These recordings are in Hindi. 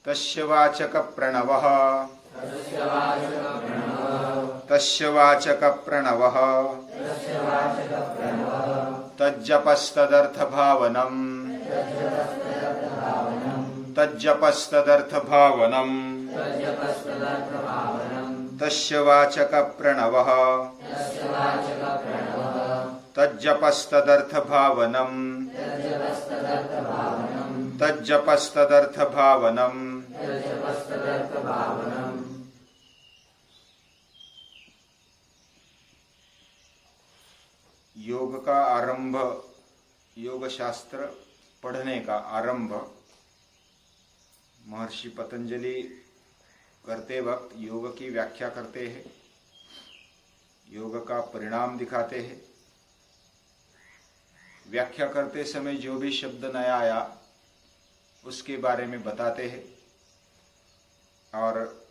तस्य वाचक प्रणवः तस्य वाचक प्रणवः तज्जपस्तदर्थभावनम् तज्जपस्तदर्थभावनम् तस्य वाचक प्रणवः तज्जपस्तदर्थभावनम् तज्जपस्तदर्थभावनम्। योग का आरंभ, योग शास्त्र पढ़ने का आरंभ महर्षि पतंजलि करते वक्त योग की व्याख्या करते हैं, योग का परिणाम दिखाते हैं। व्याख्या करते समय जो भी शब्द नया आया उसके बारे में बताते हैं और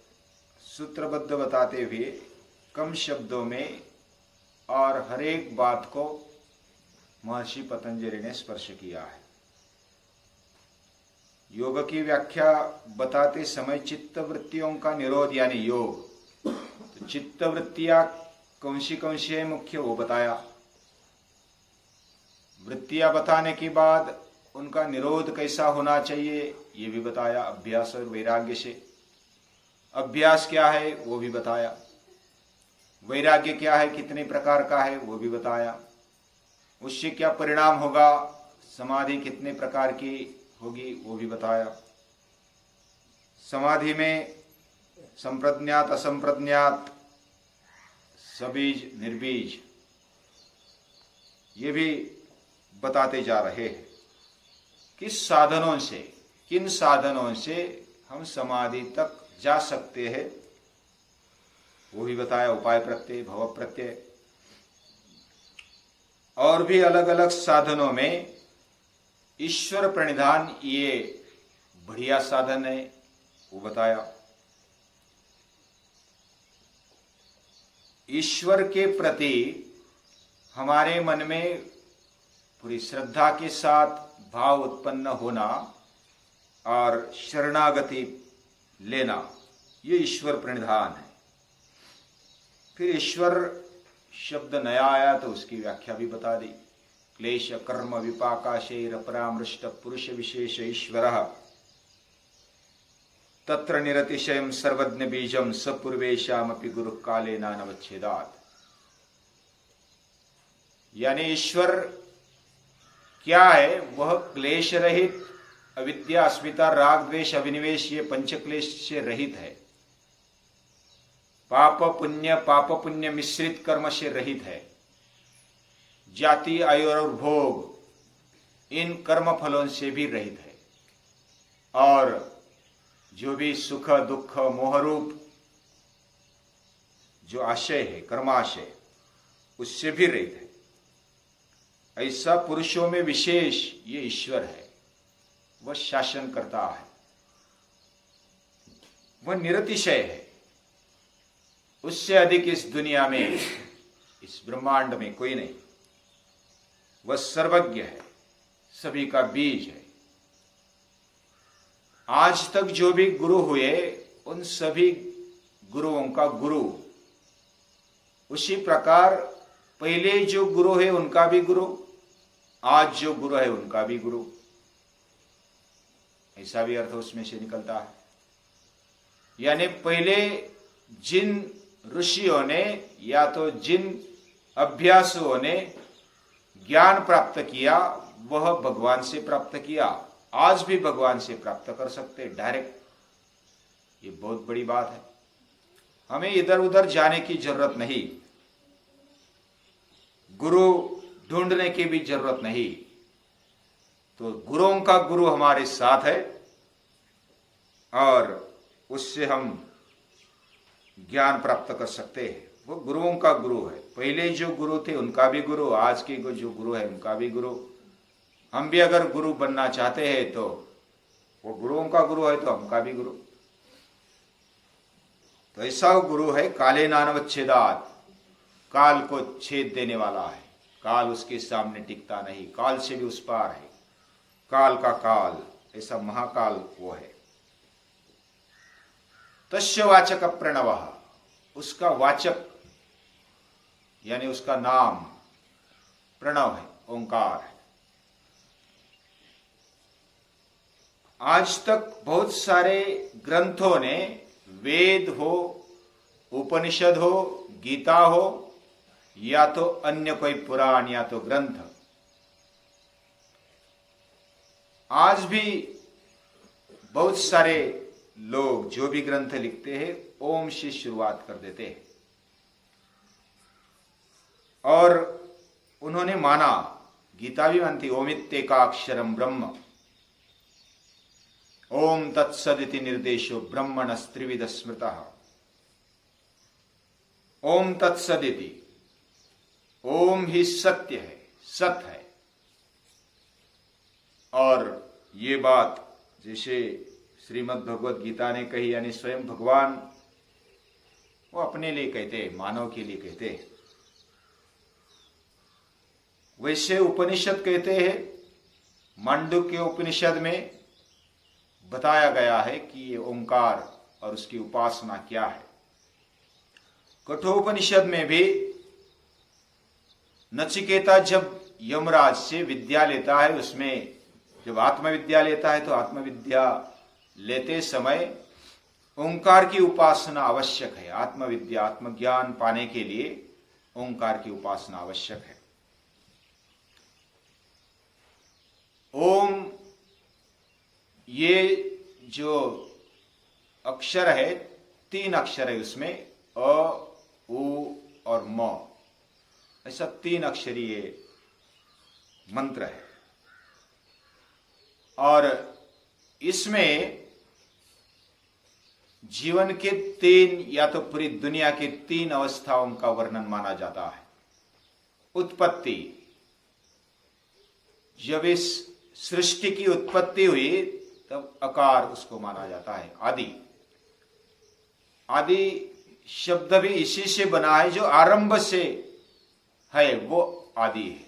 सूत्रबद्ध बताते हुए कम शब्दों में और हर एक बात को महर्षि पतंजलि ने स्पर्श किया है। योग की व्याख्या बताते समय चित्त वृत्तियों का निरोध यानी योग, तो चित्त वृत्तियां कौन सी है मुख्य वो बताया। वृत्तियां बताने के बाद उनका निरोध कैसा होना चाहिए ये भी बताया, अभ्यास और वैराग्य से। अभ्यास क्या है वो भी बताया, वैराग्य क्या है कितने प्रकार का है वो भी बताया, उससे क्या परिणाम होगा, समाधि कितने प्रकार की होगी वो भी बताया। समाधि में संप्रज्ञात असंप्रज्ञात, सबीज निर्बीज, ये भी बताते जा रहे हैं। किस साधनों से, किन साधनों से हम समाधि तक जा सकते हैं वो भी बताया, उपाय प्रत्यय, भव प्रत्यय, और भी अलग अलग साधनों में ईश्वर प्रणिधान ये बढ़िया साधन है वो बताया। ईश्वर के प्रति हमारे मन में पूरी श्रद्धा के साथ भाव उत्पन्न होना और शरणागति लेना, ये ईश्वर प्रणिधान है। फिर ईश्वर शब्द नया आया तो उसकी व्याख्या भी बता दी। क्लेश कर्म विपाकाशैर परामृष्ट पुरुष विशेष ईश्वरः तत्र निरतिशयं सर्वज्ञ बीजं सपूर्वेशामपि गुरु काले नानवच्छेदात्। यानी ईश्वर क्या है, वह क्लेश रहित, अविद्या अस्मिता राग द्वेष अभिनिवेश ये पंच क्लेश से रहित है, पाप पुण्य मिश्रित कर्म से रहित है, जाति आयु और भोग इन कर्म फलों से भी रहित है, और जो भी सुख दुख मोहरूप जो आशय है कर्माशय उससे भी रहित है। ऐसा पुरुषों में विशेष ये ईश्वर है, वह शासन करता है, वह निरतिशय है। उससे अधिक इस दुनिया में, इस ब्रह्मांड में कोई नहीं। वह सर्वज्ञ है, सभी का बीज है। आज तक जो भी गुरु हुए उन सभी गुरुओं का गुरु, उसी प्रकार पहले जो गुरु है उनका भी गुरु, आज जो गुरु है उनका भी गुरु, ऐसा भी अर्थ उसमें से निकलता है। यानी पहले जिन ऋषियों ने या तो जिन अभ्यासुओं ने ज्ञान प्राप्त किया वह भगवान से प्राप्त किया, आज भी भगवान से प्राप्त कर सकते डायरेक्ट। ये बहुत बड़ी बात है, हमें इधर उधर जाने की जरूरत नहीं, गुरु ढूंढने की भी जरूरत नहीं। तो गुरुओं का गुरु हमारे साथ है और उससे हम ज्ञान प्राप्त कर सकते हैं। वो गुरुओं का गुरु है, पहले जो गुरु थे उनका भी गुरु, आज के जो गुरु है उनका भी गुरु। हम भी अगर गुरु बनना चाहते हैं तो वो गुरुओं का गुरु है तो हमका भी गुरु। तो ऐसा गुरु है काले नानवच्छेदात्, काल को छेद देने वाला है, काल उसके सामने टिकता नहीं, काल से भी उस पार है, काल का काल, ऐसा महाकाल वो है। तस्य वाचक प्रणवः, उसका वाचक यानी उसका नाम प्रणव है, ओंकार है। आज तक बहुत सारे ग्रंथों ने, वेद हो, उपनिषद हो, गीता हो, या तो अन्य कोई पुराण या तो ग्रंथ, आज भी बहुत सारे लोग जो भी ग्रंथ लिखते हैं ओम से शुरुआत कर देते हैं। और उन्होंने माना, गीता भी मानती ओमित्येकाक्षरम ब्रह्म, ओम तत्सदिति निर्देशो ब्रह्मणस्त्रिविध स्मृतः। ओम तत्सदिति, ओम ही सत्य है, सत है। और ये बात जैसे श्रीमद् भगवद गीता ने कही, यानी स्वयं भगवान वो अपने लिए कहते, मानव के लिए कहते, वैसे उपनिषद कहते हैं। मांडुक्य उपनिषद में बताया गया है कि ये ओंकार और उसकी उपासना क्या है। कठोपनिषद में भी नचिकेता जब यमराज से विद्या लेता है, उसमें जब आत्मविद्या लेता है तो आत्मविद्या लेते समय ओंकार की उपासना आवश्यक है। आत्मविद्या, आत्मज्ञान पाने के लिए ओंकार की उपासना आवश्यक है। ओम, ये जो अक्षर है, 3 अक्षर है उसमें, अ, उ और म, ऐसा 3 अक्षरीय मंत्र है। और इसमें जीवन के 3 या तो पूरी दुनिया के 3 अवस्थाओं का वर्णन माना जाता है। उत्पत्ति, जब इस सृष्टि की उत्पत्ति हुई तब अकार उसको माना जाता है। आदि, आदि शब्द भी इसी से बना है, जो आरंभ से है वो आदि है।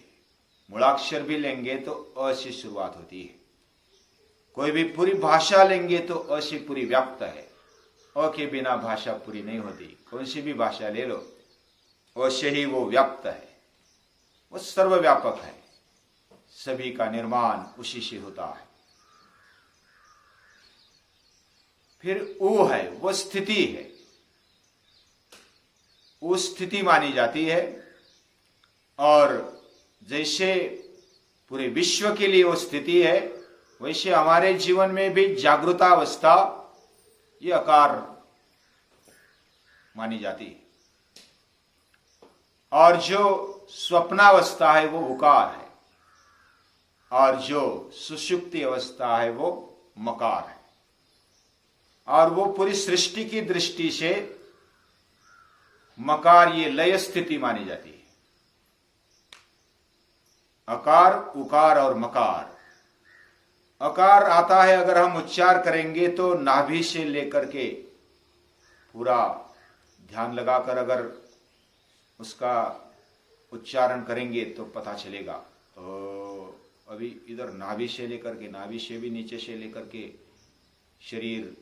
मूलाक्षर भी लेंगे तो अ से शुरुआत होती है। कोई भी पूरी भाषा लेंगे तो अ से पूरी व्याप्त है। अ के बिना भाषा पूरी नहीं होती। कौन सी भी भाषा ले लो, अ से ही वो व्याप्त है, वो सर्वव्यापक है। सभी का निर्माण उसी से होता है। फिर उ है, वो स्थिति है, वो स्थिति मानी जाती है। और जैसे पूरे विश्व के लिए वो स्थिति है, वैसे हमारे जीवन में भी जागृतावस्था ये आकार मानी जाती है। और जो स्वप्नावस्था है वो उकार है, और जो सुषुप्ति अवस्था है वो मकार है। और वो पूरी सृष्टि की दृष्टि से मकार ये लय स्थिति मानी जाती है। अकार, उकार और मकार। अकार आता है, अगर हम उच्चार करेंगे तो नाभि से लेकर के पूरा ध्यान लगाकर अगर उसका उच्चारण करेंगे तो पता चलेगा। तो अभी इधर नाभि से लेकर के, नाभि से भी नीचे से लेकर के शरीर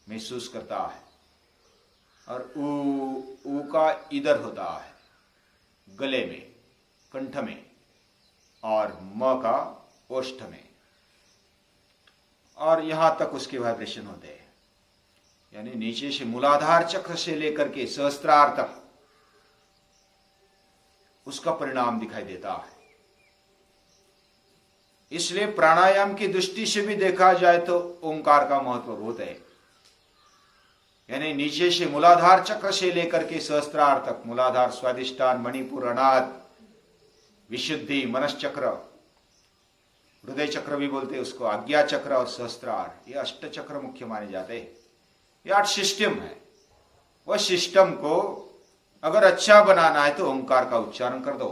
महसूस करता है। और ऊ का इधर होता है, गले में, कंठ में, और म का ओष्ठ में, और यहां तक उसके वाइब्रेशन होते हैं। यानी नीचे से मूलाधार चक्र से लेकर के सहस्त्रार तक उसका परिणाम दिखाई देता है। इसलिए प्राणायाम की दृष्टि से भी देखा जाए तो ओंकार का महत्व बहुत है। यानी नीचे से मूलाधार चक्र से लेकर के सहस्त्रार तक, मूलाधार, स्वादिष्ठान, मणिपुर, अनाहत, विशुद्धि, मनश्चक्र, हृदय चक्र भी बोलते हैं उसको, आज्ञा चक्र और सहस्त्रार, ये 8 चक्र मुख्य माने जाते हैं। ये 8 सिस्टम है। वह सिस्टम को अगर अच्छा बनाना है तो ओंकार का उच्चारण कर दो।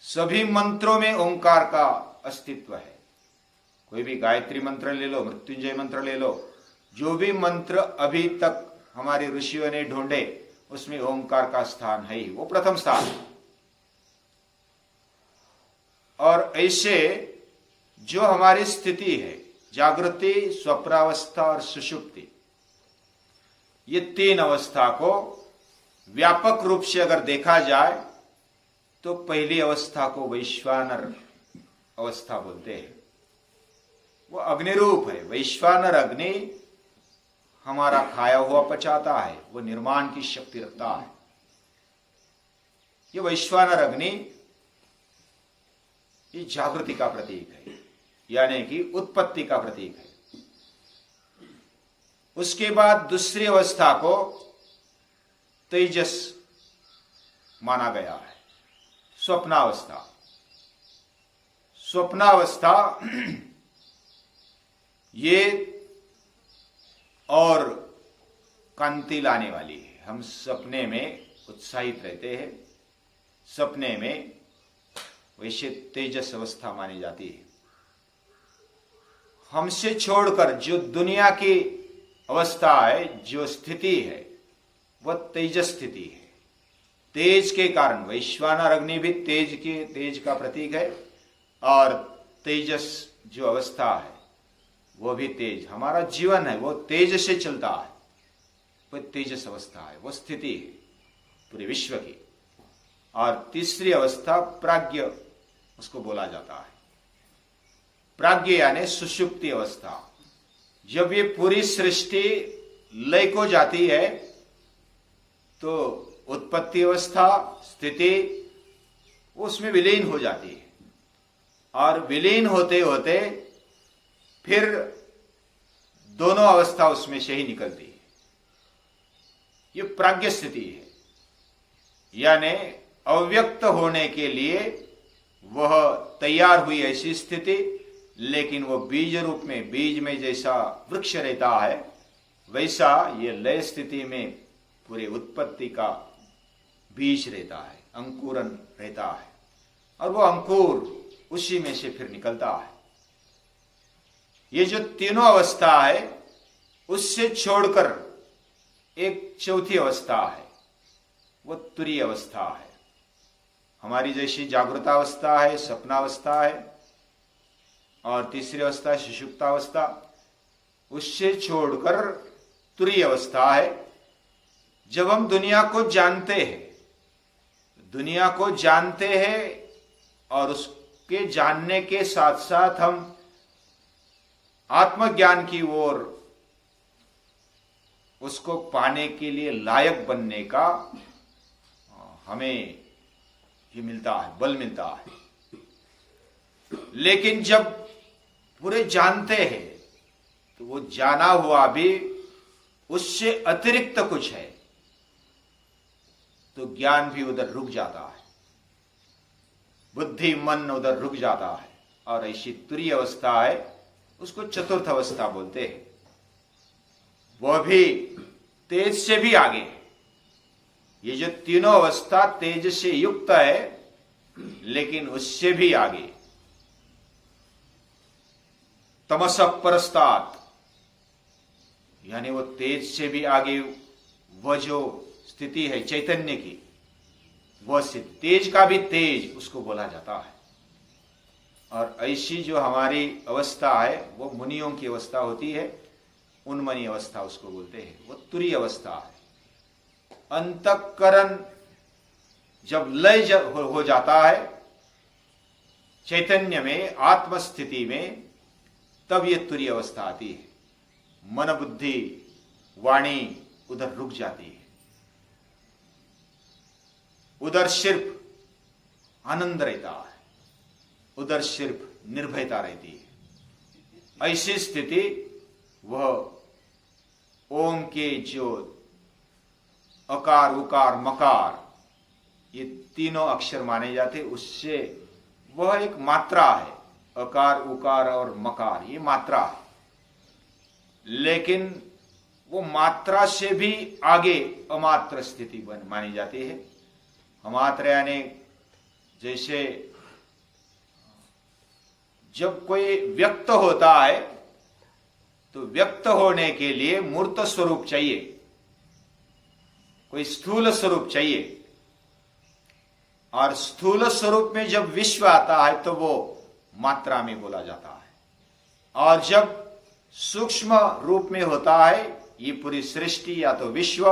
सभी मंत्रों में ओंकार का अस्तित्व है। कोई भी गायत्री मंत्र ले लो, मृत्युंजय मंत्र ले लो, जो भी मंत्र अभी तक हमारे ऋषियों ने ढूंढे उसमें ओंकार का स्थान है ही, वो प्रथम स्थान। और ऐसे जो हमारी स्थिति है, जागृति, स्वप्नावस्था और सुषुप्ति, ये तीन अवस्था को व्यापक रूप से अगर देखा जाए तो पहली अवस्था को वैश्वानर अवस्था बोलते हैं। वो अग्नि रूप है। वैश्वानर अग्नि हमारा खाया हुआ पचाता है, वो निर्माण की शक्ति रखता है। ये वैश्वानर अग्नि ये जागृति का प्रतीक है, यानी कि उत्पत्ति का प्रतीक है। उसके बाद दूसरी अवस्था को तेजस माना गया है, स्वप्नावस्था। स्वप्नावस्था ये और कांति लाने वाली है। हम सपने में उत्साहित रहते हैं, सपने में वैसे तेजस अवस्था मानी जाती है। हमसे छोड़कर जो दुनिया की अवस्था है, जो स्थिति है, वह तेजस स्थिति है। तेज के कारण वैश्वानर अग्नि भी तेज का प्रतीक है, और तेजस जो अवस्था है वो भी तेज। हमारा जीवन है वो तेज से चलता है, वह तेजस अवस्था है, वो स्थिति है पूरे विश्व की। और तीसरी अवस्था प्राज्ञ उसको बोला जाता है। प्राज्ञ यानी सुषुप्ति अवस्था। जब ये पूरी सृष्टि लय को जाती है तो उत्पत्ति अवस्था, स्थिति, उसमें विलीन हो जाती है, और विलीन होते होते फिर दोनों अवस्था उसमें से ही निकलती है। ये प्राज्ञ स्थिति है, यानी अव्यक्त होने के लिए वह तैयार हुई ऐसी स्थिति, लेकिन वो बीज रूप में, बीज में जैसा वृक्ष रहता है वैसा ये लय स्थिति में पूरे उत्पत्ति का बीज रहता है, अंकुरन रहता है, और वो अंकुर उसी में से फिर निकलता है। ये जो तीनों अवस्था है उससे छोड़कर एक चौथी अवस्था है, वो तुरीय अवस्था है। हमारी जैसी जागृतावस्था है, सपनावस्था है, और तीसरी अवस्था है सुषुप्तावस्था। उससे छोड़कर तुरीय अवस्था है। जब हम दुनिया को जानते हैं, दुनिया को जानते हैं और उसके जानने के साथ साथ हम आत्मज्ञान की ओर उसको पाने के लिए लायक बनने का हमें ये मिलता है, बल मिलता है। लेकिन जब पूरे जानते हैं तो वो जाना हुआ भी उससे अतिरिक्त कुछ है, तो ज्ञान भी उधर रुक जाता है, बुद्धि मन उधर रुक जाता है, और ऐसी तुरीय अवस्था है, उसको चतुर्थ अवस्था बोलते हैं। वह भी तेज से भी आगे है। ये जो तीनों अवस्था तेज से युक्त है, लेकिन उससे भी आगे तमस परस्तात्, यानी वो तेज से भी आगे वह जो स्थिति है चैतन्य की, वह से तेज का भी तेज उसको बोला जाता है। और ऐसी जो हमारी अवस्था है वो मुनियों की अवस्था होती है, उन्मनी अवस्था उसको बोलते हैं, वो तुरीय अवस्था है। अंतःकरण जब लय हो जाता है चैतन्य में, आत्मस्थिति में, तब ये तुरीय अवस्था आती है। मन बुद्धि वाणी उधर रुक जाती है, उधर सिर्फ आनंद रहता है, उधर सिर्फ निर्भयता रहती है। ऐसी स्थिति वह ओम के जो अकार उकार मकार ये तीनों अक्षर माने जाते, उससे वह एक मात्रा है। अकार उकार और मकार ये मात्रा है, लेकिन वो मात्रा से भी आगे अमात्र स्थिति मानी जाती है। अमात्र यानी जैसे जब कोई व्यक्त होता है तो व्यक्त होने के लिए मूर्त स्वरूप चाहिए, कोई स्थूल स्वरूप चाहिए, और स्थूल स्वरूप में जब विश्व आता है तो वो मात्रा में बोला जाता है। और जब सूक्ष्म रूप में होता है ये पूरी सृष्टि या तो विश्व,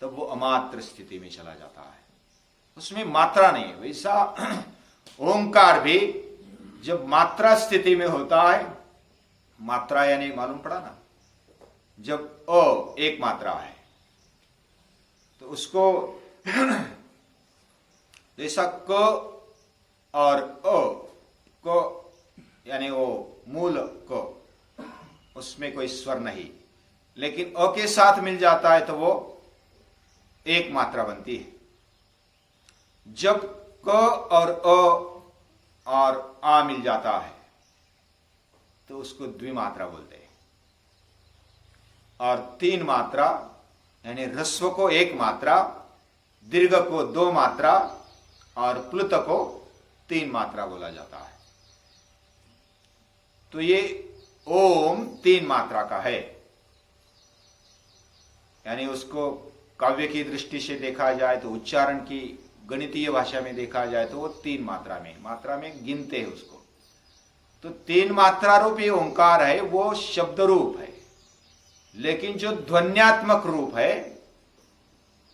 तब वो अमात्र स्थिति में चला जाता है, उसमें मात्रा नहीं है। वैसा ओंकार भी जब मात्रा स्थिति में होता है, मात्रा यानी मालूम पड़ा ना, जब अ एक मात्रा है तो उसको जैसा क और अ को यानी वो मूल को, उसमें कोई स्वर नहीं, लेकिन अ के साथ मिल जाता है तो वो एक मात्रा बनती है। जब क और अ और आ मिल जाता है तो उसको द्विमात्रा बोलते हैं। और तीन मात्रा यानी ह्रस्व को एक मात्रा, दीर्घ को दो मात्रा और प्लुत को तीन मात्रा बोला जाता है। तो ये ओम तीन मात्रा का है, यानी उसको काव्य की दृष्टि से देखा जाए तो, उच्चारण की गणितीय भाषा में देखा जाए तो वो तीन मात्रा में गिनते हैं उसको। तो तीन मात्रा रूप ये ओंकार है, वो शब्द रूप है, लेकिन जो ध्वन्यात्मक रूप है,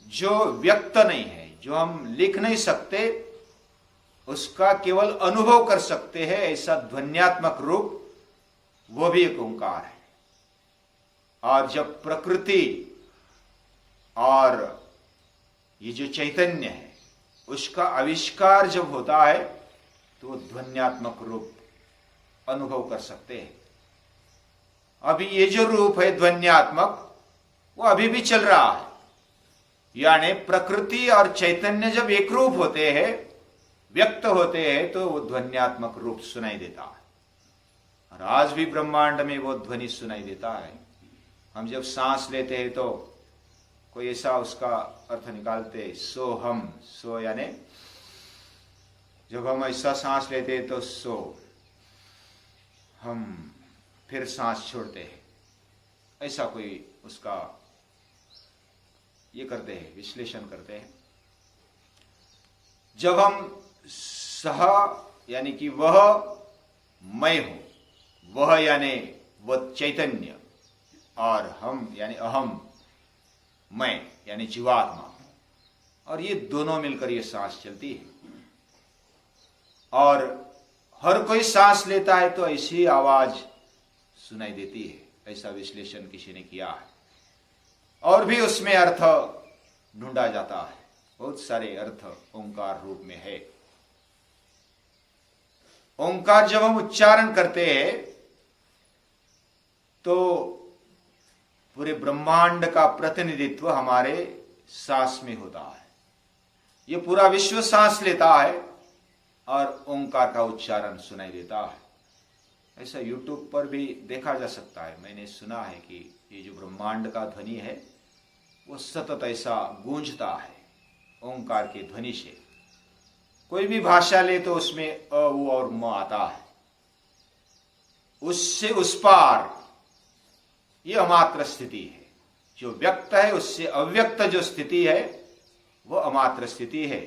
जो व्यक्त नहीं है, जो हम लिख नहीं सकते, उसका केवल अनुभव कर सकते हैं, ऐसा ध्वन्यात्मक रूप वो भी एक ओंकार है। और जब प्रकृति और ये जो चैतन्य है उसका आविष्कार जब होता है तो वो ध्वन्यात्मक रूप अनुभव कर सकते हैं। अभी ये जो रूप है ध्वन्यात्मक, वो अभी भी चल रहा है, यानी प्रकृति और चैतन्य जब एक रूप होते हैं, व्यक्त होते हैं, तो वो ध्वन्यात्मक रूप सुनाई देता है। और आज भी ब्रह्मांड में वो ध्वनि सुनाई देता है। हम जब सांस लेते हैं तो कोई ऐसा उसका अर्थ निकालते, सो हम, सो यानी जब हम ऐसा सांस लेते हैं तो सो हम, फिर सांस छोड़ते हैं, ऐसा कोई उसका ये करते हैं, विश्लेषण करते हैं। जब हम सह यानी कि वह मैं हूं, वह यानी वह चैतन्य, और हम यानी अहम, मैं यानी जीवात्मा, और ये दोनों मिलकर ये सांस चलती है। और हर कोई सांस लेता है तो ऐसी आवाज सुनाई देती है, ऐसा विश्लेषण किसी ने किया है। और भी उसमें अर्थ ढूंढा जाता है, बहुत सारे अर्थ ओंकार रूप में है। ओंकार जब हम उच्चारण करते हैं तो पूरे ब्रह्मांड का प्रतिनिधित्व हमारे सांस में होता है। ये पूरा विश्व सांस लेता है और ओंकार का उच्चारण सुनाई देता है। ऐसा यूट्यूब पर भी देखा जा सकता है। मैंने सुना है कि ये जो ब्रह्मांड का ध्वनि है वो सतत ऐसा गूंजता है ओंकार की ध्वनि से। कोई भी भाषा ले तो उसमें अ, उ और म आता है। उससे उस पार ये अमात्र स्थिति है। जो व्यक्त है उससे अव्यक्त जो स्थिति है वो अमात्र स्थिति है,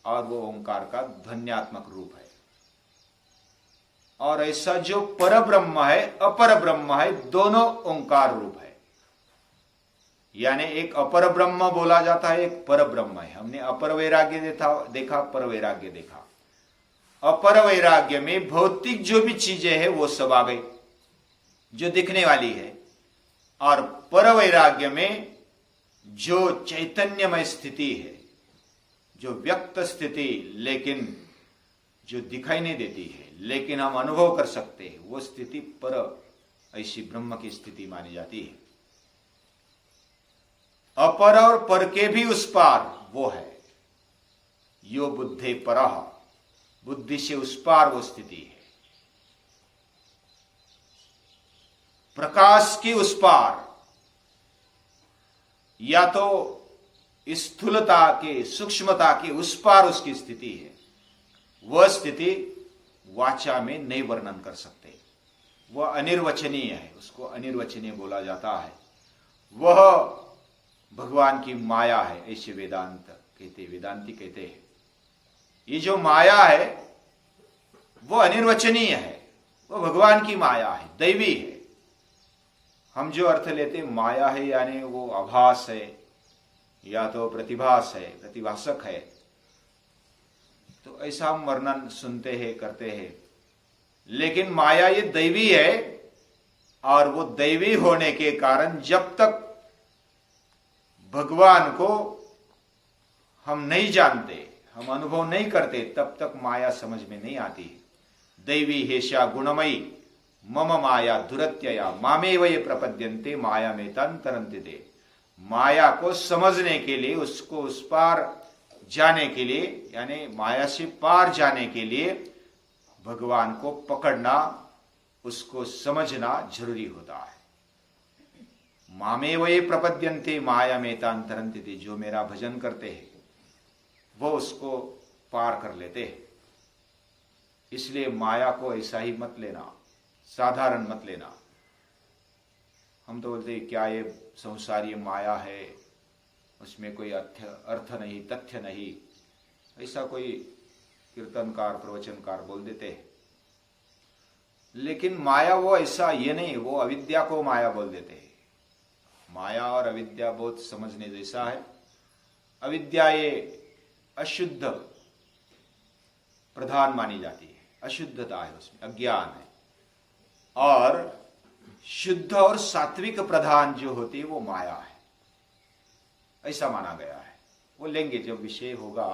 और वो ओंकार का ध्वन्यात्मक रूप है। और ऐसा जो पर ब्रह्म है, अपर ब्रह्म है, दोनों ओंकार रूप है। यानी एक अपर ब्रह्म बोला जाता है, एक पर ब्रह्म है। हमने अपर वैराग्य देखा, पर वैराग्य देखा। अपर वैराग्य में भौतिक जो भी चीजें हैं वो सब आ गई जो दिखने वाली है, और पर वैराग्य में जो चैतन्यमय स्थिति है, जो व्यक्त स्थिति लेकिन जो दिखाई नहीं देती है लेकिन हम अनुभव कर सकते हैं, वो स्थिति पर, ऐसी ब्रह्म की स्थिति मानी जाती है। अपर और पर के भी उस पार वो है। यो बुद्धे परः, बुद्धि से उस पार वो स्थिति है। प्रकाश की उस पार, या तो स्थूलता के, सूक्ष्मता के उस पार उसकी स्थिति है। वह स्थिति वाचा में नहीं वर्णन कर सकते, वह अनिर्वचनीय है, उसको अनिर्वचनीय बोला जाता है। वह भगवान की माया है, ऐसे वेदांती कहते हैं। ये जो माया है वो अनिर्वचनीय है, वो भगवान की माया है, दैवी है। हम जो अर्थ लेते माया है यानी वो आभास है या तो प्रतिभास है, प्रतिभासक है, तो ऐसा हम वर्णन सुनते हैं, करते हैं। लेकिन माया ये दैवी है, और वो दैवी होने के कारण जब तक भगवान को हम नहीं जानते, हम अनुभव नहीं करते, तब तक माया समझ में नहीं आती है। दैवी हेषा गुणमयी मम माया दुरत्यया मामेव ये प्रपद्यन्ते माया में तंतरन्ति ते। माया को समझने के लिए, उसको उस पार जाने के लिए, यानी माया से पार जाने के लिए भगवान को पकड़ना, उसको समझना जरूरी होता है। मामेव ये प्रपद्यन्ते माया में तंतरन्ति ते, जो मेरा भजन करते हैं वो उसको पार कर लेते हैं। इसलिए माया को ऐसा ही मत लेना, साधारण मत लेना। हम तो बोलते हैं क्या ये संसार ये माया है, उसमें कोई अर्थ नहीं, तथ्य नहीं, ऐसा कोई कीर्तनकार प्रवचनकार बोल देते हैं। लेकिन माया वो ऐसा ये नहीं, वो अविद्या को माया बोल देते हैं। माया और अविद्या बहुत समझने जैसा है। अविद्या ये अशुद्ध प्रधान मानी जाती है, अशुद्धता है उसमें, अज्ञान है। और शुद्ध और सात्विक प्रधान जो होती है वो माया है, ऐसा माना गया है। वो लेंगे जब विषय होगा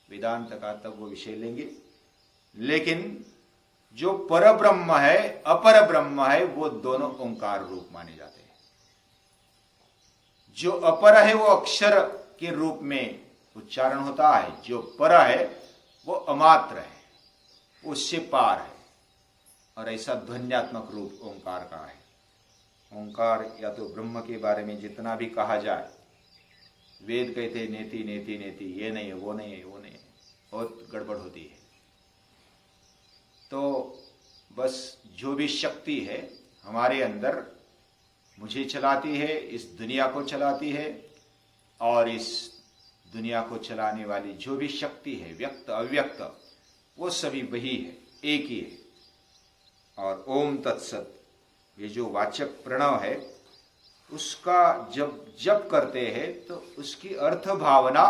वेदांत का, तब वो विषय लेंगे। लेकिन जो पर ब्रह्म है, अपर ब्रह्म है, वो दोनों ओंकार रूप माने जाते हैं। जो अपर है वो अक्षर के रूप में उच्चारण होता है, जो पर है वो अमात्र है, उससे पार है। और ऐसा ध्वन्यात्मक रूप ओंकार का है। ओंकार या तो ब्रह्म के बारे में जितना भी कहा जाए, वेद कहते नेति नेति नेति, ये नहीं है, वो नहीं है, वो नहीं है, बहुत गड़बड़ होती है। तो बस जो भी शक्ति है हमारे अंदर, मुझे चलाती है, इस दुनिया को चलाती है, और इस दुनिया को चलाने वाली जो भी शक्ति है, व्यक्त अव्यक्त, वो सभी वही है, एक ही है। और ओम तत्सत ये जो वाचक प्रणव है, उसका जब जप करते हैं तो उसकी अर्थ भावना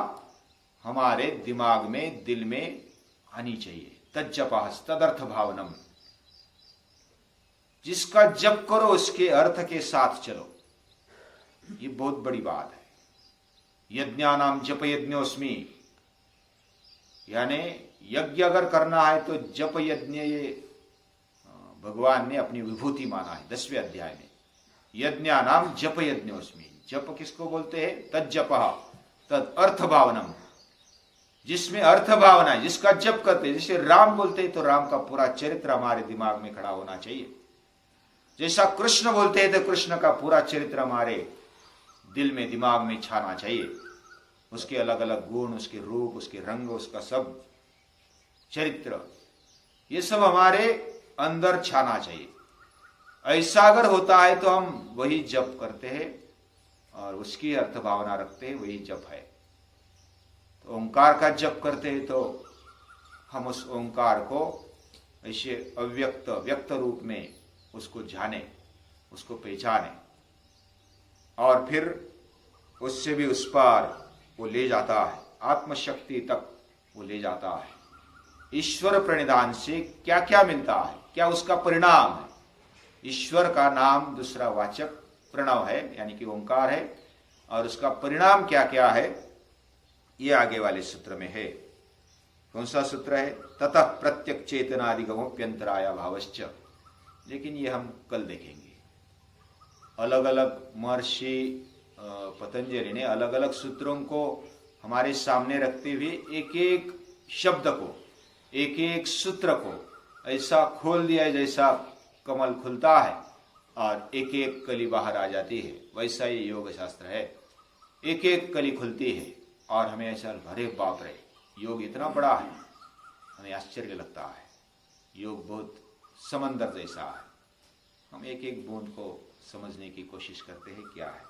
हमारे दिमाग में, दिल में आनी चाहिए। तज्जपः तदर्थ भावनम, जिसका जप करो उसके अर्थ के साथ चलो, ये बहुत बड़ी बात है। यज्ञानाम जप यज्ञोस्मि, यानी यज्ञ अगर करना है तो जप यज्ञ, ये भगवान ने अपनी विभूति माना है 10वें अध्याय में। यज्ञानाम जप यज्ञोस्मि, जप किसको बोलते हैं? तज्जपः तद अर्थ भावनम, जिसमें अर्थ भावना है, जिसका जप करते हैं। जैसे राम बोलते हैं तो राम का पूरा चरित्र हमारे दिमाग में खड़ा होना चाहिए। जैसा कृष्ण बोलते हैं तो कृष्ण का पूरा चरित्र हमारे दिल में, दिमाग में छाना चाहिए। उसके अलग अलग गुण, उसके रूप, उसके रंग, उसका सब चरित्र, ये सब हमारे अंदर छाना चाहिए। ऐसा अगर होता है तो हम वही जप करते हैं और उसकी अर्थ भावना रखते हैं, वही जप है। तो ओंकार का जप करते हैं तो हम उस ओंकार को ऐसे अव्यक्त व्यक्त रूप में उसको जाने, उसको पहचाने, और फिर उससे भी उस पार वो ले जाता है, आत्मशक्ति तक वो ले जाता है। ईश्वर प्रणिधान से क्या क्या मिलता है, क्या उसका परिणाम है। ईश्वर का नाम दूसरा वाचक प्रणव है, यानी कि ओंकार है, और उसका परिणाम क्या क्या है ये आगे वाले सूत्र में है। कौन सा सूत्र है? ततः प्रत्यक चेतनादिगमोप्यंतराया भावश्च। लेकिन ये हम कल देखेंगे। अलग अलग महर्षि पतंजलि ने अलग अलग सूत्रों को हमारे सामने रखते हुए एक एक शब्द को, एक एक सूत्र को ऐसा खोल दिया है जैसा कमल खुलता है और एक एक कली बाहर आ जाती है। वैसा ही योग शास्त्र है, एक एक कली खुलती है और हमें ऐसा, अरे बाप रे, योग इतना बड़ा है, हमें आश्चर्य लगता है। योग बहुत समंदर जैसा है। हम एक एक बूंद को समझने की कोशिश करते हैं क्या है।